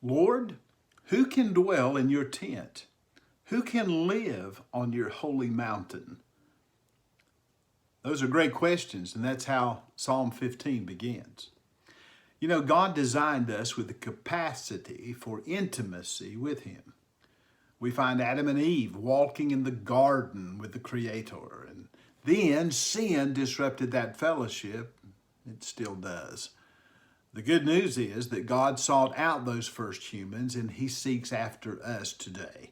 Lord, who can dwell in your tent? Who can live on your holy mountain? Those are great questions, and that's how Psalm 15 begins. You know, God designed us with the capacity for intimacy with Him. We find Adam and Eve walking in the garden with the Creator, and then sin disrupted that fellowship. It still does. The good news is that God sought out those first humans, and He seeks after us today.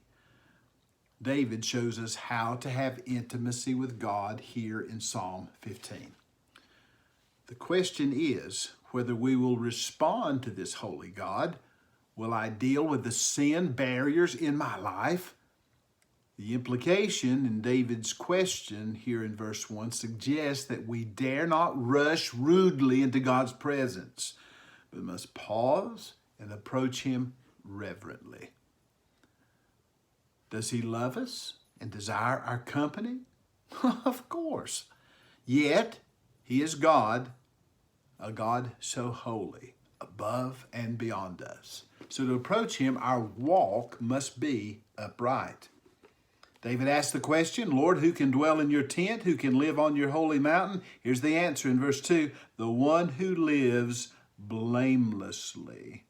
David shows us how to have intimacy with God here in Psalm 15. The question is whether we will respond to this holy God. Will I deal with the sin barriers in my life? The implication in David's question here in verse 1 suggests that we dare not rush rudely into God's presence, but must pause and approach Him reverently. Does He love us and desire our company? Of course. Yet, He is God, a God so holy, above and beyond us. So to approach Him, our walk must be upright. David asked the question, Lord, who can dwell in your tent? Who can live on your holy mountain? Here's the answer in verse 2, the one who lives blamelessly.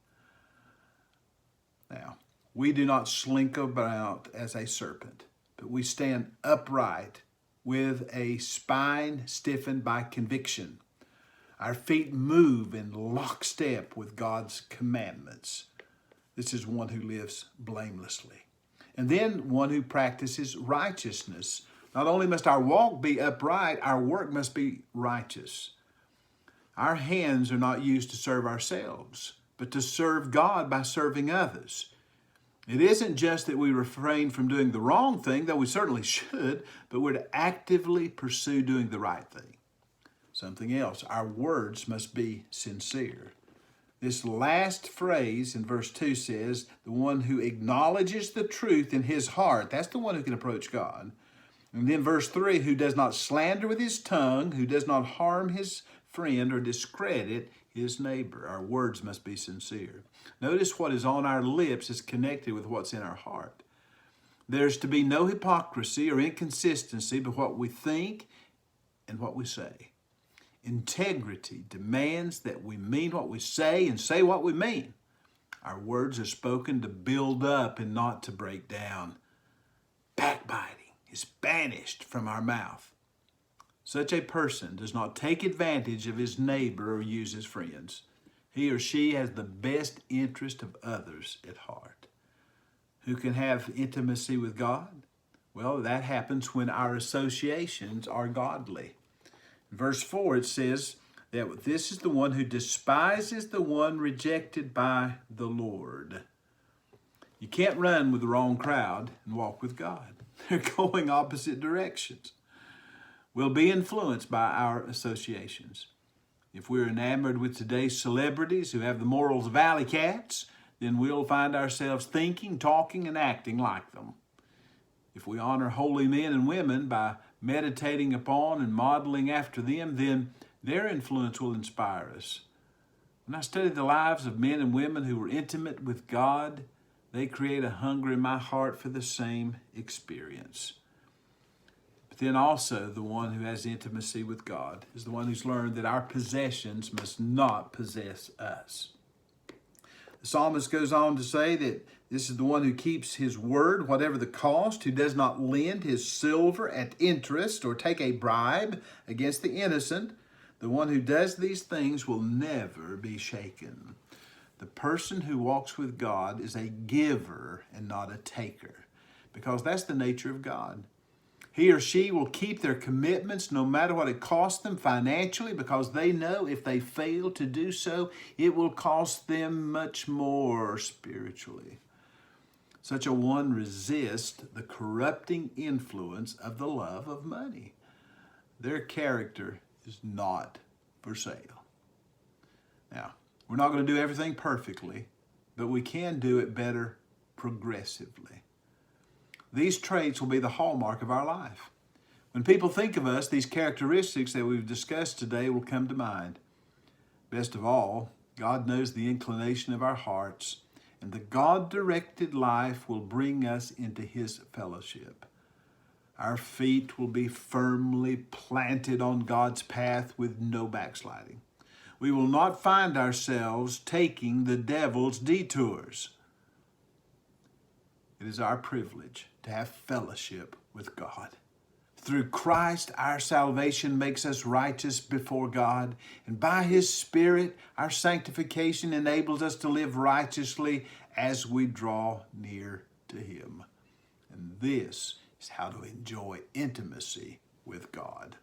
Now, we do not slink about as a serpent, but we stand upright with a spine stiffened by conviction. Our feet move in lockstep with God's commandments. This is one who lives blamelessly. And then one who practices righteousness. Not only must our walk be upright, our work must be righteous. Our hands are not used to serve ourselves, but to serve God by serving others. It isn't just that we refrain from doing the wrong thing, though we certainly should, but we're to actively pursue doing the right thing. Something else, our words must be sincere. This last phrase in verse 2 says, the one who acknowledges the truth in his heart, that's the one who can approach God. And then verse 3, who does not slander with his tongue, who does not harm his friend or discredit his neighbor. Our words must be sincere. Notice what is on our lips is connected with what's in our heart. There's to be no hypocrisy or inconsistency but what we think and what we say. Integrity demands that we mean what we say and say what we mean. Our words are spoken to build up and not to break down. Backbiting is banished from our mouth. Such a person does not take advantage of his neighbor or use his friends. He or she has the best interest of others at heart. Who can have intimacy with God? Well, that happens when our associations are godly. In verse 4, it says that this is the one who despises the one rejected by the Lord. You can't run with the wrong crowd and walk with God. They're going opposite directions. We'll be influenced by our associations. If we're enamored with today's celebrities who have the morals of alley cats, then we'll find ourselves thinking, talking, and acting like them. If we honor holy men and women by meditating upon and modeling after them, then their influence will inspire us. When I study the lives of men and women who were intimate with God, they create a hunger in my heart for the same experience. But then also the one who has intimacy with God is the one who's learned that our possessions must not possess us. The psalmist goes on to say that this is the one who keeps his word, whatever the cost, who does not lend his silver at interest or take a bribe against the innocent. The one who does these things will never be shaken. The person who walks with God is a giver and not a taker, because that's the nature of God. He or she will keep their commitments no matter what it costs them financially, because they know if they fail to do so, it will cost them much more spiritually. Such a one resists the corrupting influence of the love of money. Their character is not for sale. Now, we're not going to do everything perfectly, but we can do it better progressively. These traits will be the hallmark of our life. When people think of us, these characteristics that we've discussed today will come to mind. Best of all, God knows the inclination of our hearts, And the God-directed life will bring us into His fellowship. Our feet will be firmly planted on God's path with no backsliding. We will not find ourselves taking the devil's detours. It is our privilege to have fellowship with God. Through Christ, our salvation makes us righteous before God, and by His Spirit, our sanctification enables us to live righteously as we draw near to Him. And this is how to enjoy intimacy with God.